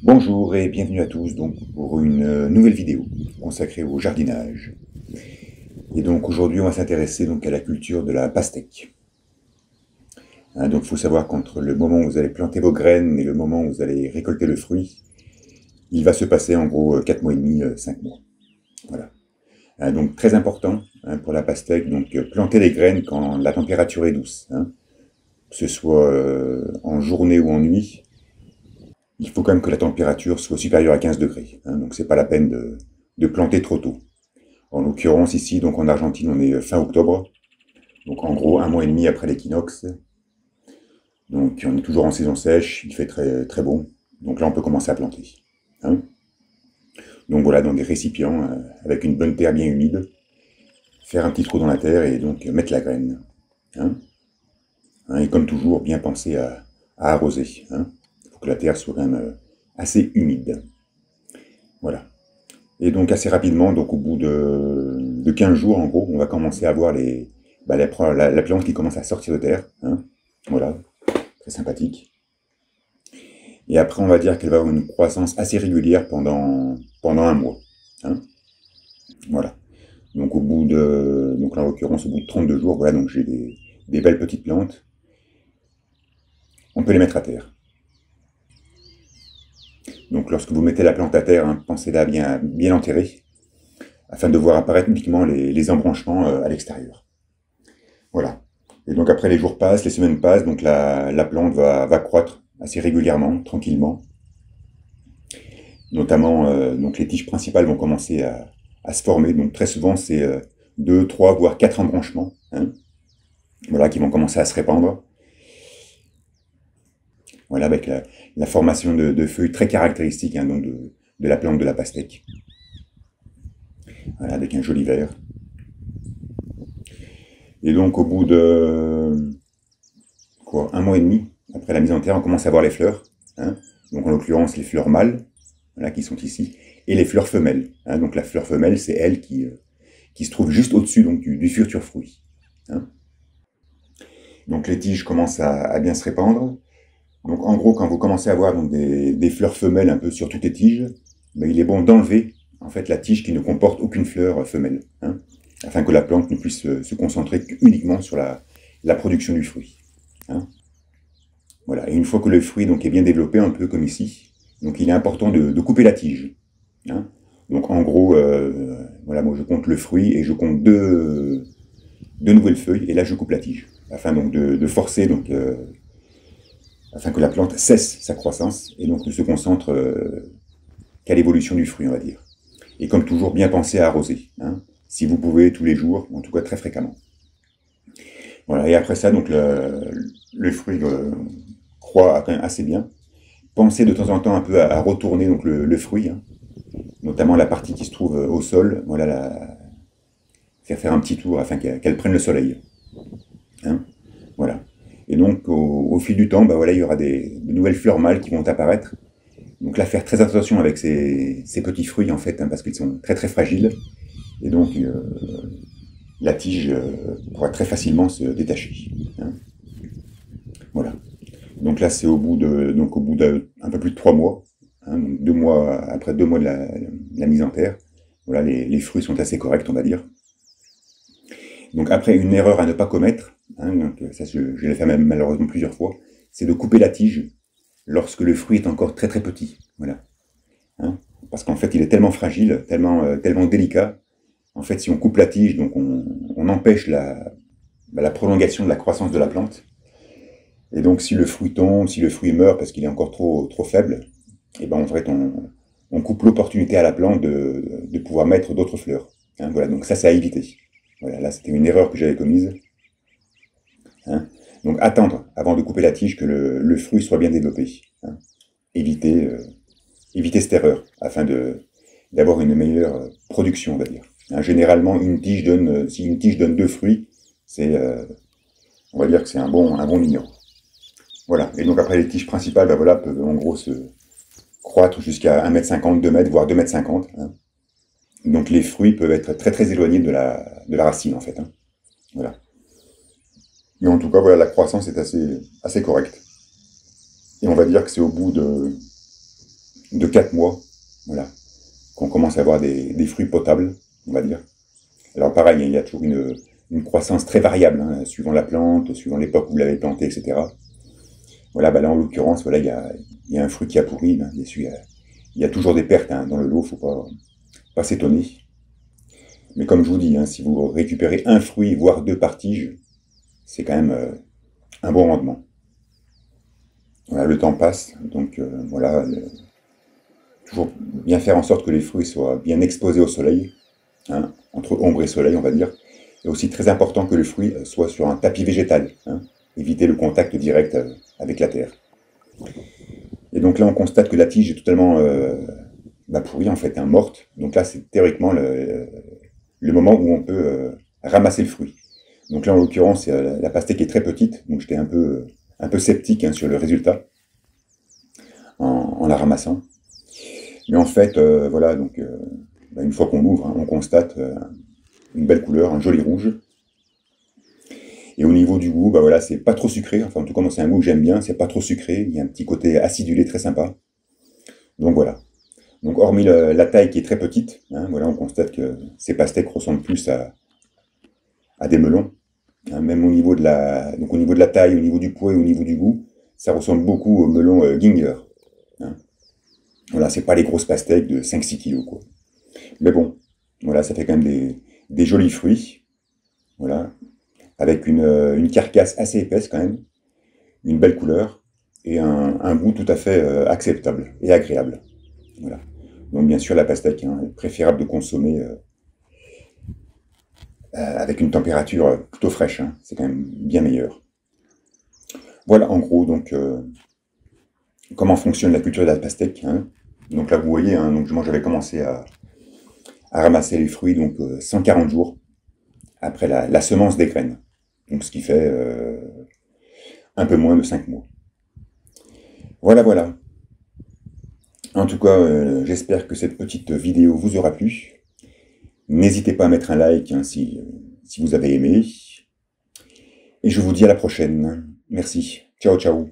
Bonjour et bienvenue à tous donc pour une nouvelle vidéo consacrée au jardinage. Et donc aujourd'hui on va s'intéresser donc à la culture de la pastèque. Donc il faut savoir qu'entre le moment où vous allez planter vos graines et le moment où vous allez récolter le fruit, il va se passer en gros 4 mois et demi, 5 mois. Voilà. Donc très important pour la pastèque, donc planter les graines quand la température est douce, que ce soit en journée ou en nuit. Il faut quand même que la température soit supérieure à 15 degrés. Donc c'est pas la peine de planter trop tôt. En l'occurrence ici, donc en Argentine, on est fin octobre, donc en gros un mois et demi après l'équinoxe. Donc on est toujours en saison sèche, il fait très, très bon. Donc là on peut commencer à planter. Hein. Donc voilà, dans des récipients avec une bonne terre bien humide, faire un petit trou dans la terre et donc mettre la graine. Hein. Et comme toujours, bien penser à arroser. Il faut que la terre soit quand même assez humide. Voilà. Et donc assez rapidement, donc au bout de 15 jours en gros, on va commencer à voir la plante qui commence à sortir de terre. Voilà, très sympathique. Et après on va dire qu'elle va avoir une croissance assez régulière pendant un mois. Hein. Voilà. Donc donc là, en l'occurrence au bout de 32 jours, voilà, donc j'ai des belles petites plantes. On peut les mettre à terre. Donc lorsque vous mettez la plante à terre, pensez-la à bien l'enterrer, afin de voir apparaître uniquement les embranchements à l'extérieur. Voilà. Et donc après les jours passent, les semaines passent, donc la plante va croître assez régulièrement, tranquillement. Notamment, donc les tiges principales vont commencer à se former. Donc très souvent, c'est 2, 3, voire 4 embranchements, voilà, qui vont commencer à se répandre. Voilà, avec la formation de feuilles très caractéristiques donc de la plante de la pastèque. Voilà, avec un joli vert. Et donc au bout de un mois et demi, après la mise en terre, on commence à voir les fleurs. Donc en l'occurrence les fleurs mâles, voilà, qui sont ici, et les fleurs femelles. Donc la fleur femelle, c'est elle qui se trouve juste au-dessus du futur fruit. Donc les tiges commencent à bien se répandre. Donc en gros, quand vous commencez à voir donc, des fleurs femelles un peu sur toutes les tiges, il est bon d'enlever en fait la tige qui ne comporte aucune fleur femelle, afin que la plante ne puisse se concentrer uniquement sur la production du fruit. Voilà. Et une fois que le fruit donc, est bien développé, un peu comme ici, donc il est important de couper la tige. Donc en gros, voilà, moi je compte le fruit et je compte deux nouvelles feuilles, et là je coupe la tige, afin donc de forcer, afin que la plante cesse sa croissance, et donc ne se concentre qu'à l'évolution du fruit, on va dire. Et comme toujours, bien penser à arroser, si vous pouvez, tous les jours, ou en tout cas très fréquemment. Voilà, et après ça, donc le fruit croît quand même assez bien. Pensez de temps en temps un peu à retourner donc le fruit, notamment la partie qui se trouve au sol, voilà, faire un petit tour afin qu'elle prenne le soleil. Voilà. Et donc au fil du temps, voilà, il y aura de nouvelles fleurs mâles qui vont apparaître. Donc là, faire très attention avec ces petits fruits en fait, parce qu'ils sont très très fragiles. Et donc la tige pourra très facilement se détacher. Voilà. Donc là, c'est au bout d'un peu plus de 3 mois, donc 2 mois, après 2 mois de la mise en terre. Voilà, les fruits sont assez corrects, on va dire. Donc après, une erreur à ne pas commettre, donc ça je l'ai fait même malheureusement plusieurs fois, c'est de couper la tige lorsque le fruit est encore très très petit. Voilà. Parce qu'en fait, il est tellement fragile, tellement délicat. En fait, si on coupe la tige, donc on empêche la prolongation de la croissance de la plante. Et donc, si le fruit tombe, si le fruit meurt parce qu'il est encore trop faible, et en fait, on coupe l'opportunité à la plante de pouvoir mettre d'autres fleurs. Voilà, donc ça, c'est à éviter. Voilà, là, c'était une erreur que j'avais commise. Donc, attendre avant de couper la tige que le fruit soit bien développé. Éviter cette erreur afin d'avoir une meilleure production, on va dire. Généralement, si une tige donne 2 fruits, on va dire que c'est un bon vigneron. Voilà. Et donc après, les tiges principales, voilà, peuvent en gros se croître jusqu'à 1,50 m, 2 m, voire 2,50 m. Donc les fruits peuvent être très très éloignés de la racine en fait. Voilà. Mais en tout cas, voilà, la croissance est assez correcte. Et on va dire que c'est au bout de 4 mois, voilà, qu'on commence à avoir des fruits potables, on va dire. Alors pareil, il y a toujours une croissance très variable, hein, suivant la plante, suivant l'époque où vous l'avez plantée, etc. Voilà, bah là en l'occurrence, voilà, il y a un fruit qui a pourri, hein, bien sûr, il y a toujours des pertes hein, dans le lot, faut pas s'étonner. Mais comme je vous dis, hein, si vous récupérez un fruit, voire deux par tige, c'est quand même un bon rendement. Voilà, le temps passe, donc voilà, toujours bien faire en sorte que les fruits soient bien exposés au soleil, hein, entre ombre et soleil, on va dire. Et aussi très important que le fruit soit sur un tapis végétal, hein, éviter le contact direct avec la terre. Et donc là, on constate que la tige est totalement pourrie, en fait, hein, morte. Donc là, c'est théoriquement le moment où on peut ramasser le fruit. Donc là, en l'occurrence, la pastèque est très petite, donc j'étais un peu sceptique hein, sur le résultat en la ramassant. Mais en fait, voilà, donc une fois qu'on l'ouvre, hein, on constate une belle couleur, un joli rouge. Et au niveau du goût, bah voilà, c'est pas trop sucré. Enfin, en tout cas, moi, c'est un goût que j'aime bien. C'est pas trop sucré. Il y a un petit côté acidulé très sympa. Donc voilà. Donc hormis la taille qui est très petite, hein, voilà, on constate que ces pastèques ressemblent plus à des melons. Hein, même donc au niveau de la taille, au niveau du poids et au niveau du goût, ça ressemble beaucoup au melon Ginger. Hein. Voilà, c'est pas les grosses pastèques de 5-6 kilos, quoi. Mais bon, voilà, ça fait quand même des jolis fruits. Voilà, avec une carcasse assez épaisse quand même, une belle couleur, et un goût tout à fait acceptable et agréable. Voilà. Donc bien sûr la pastèque hein, est préférable de consommer avec une température plutôt fraîche, hein. C'est quand même bien meilleur. Voilà en gros donc comment fonctionne la culture de la pastèque. Hein. Donc là vous voyez, hein, donc moi j'avais commencé à ramasser les fruits donc 140 jours après la semence des graines. Donc ce qui fait un peu moins de 5 mois. Voilà, voilà. En tout cas, j'espère que cette petite vidéo vous aura plu. N'hésitez pas à mettre un like hein, si vous avez aimé. Et je vous dis à la prochaine. Merci. Ciao, ciao.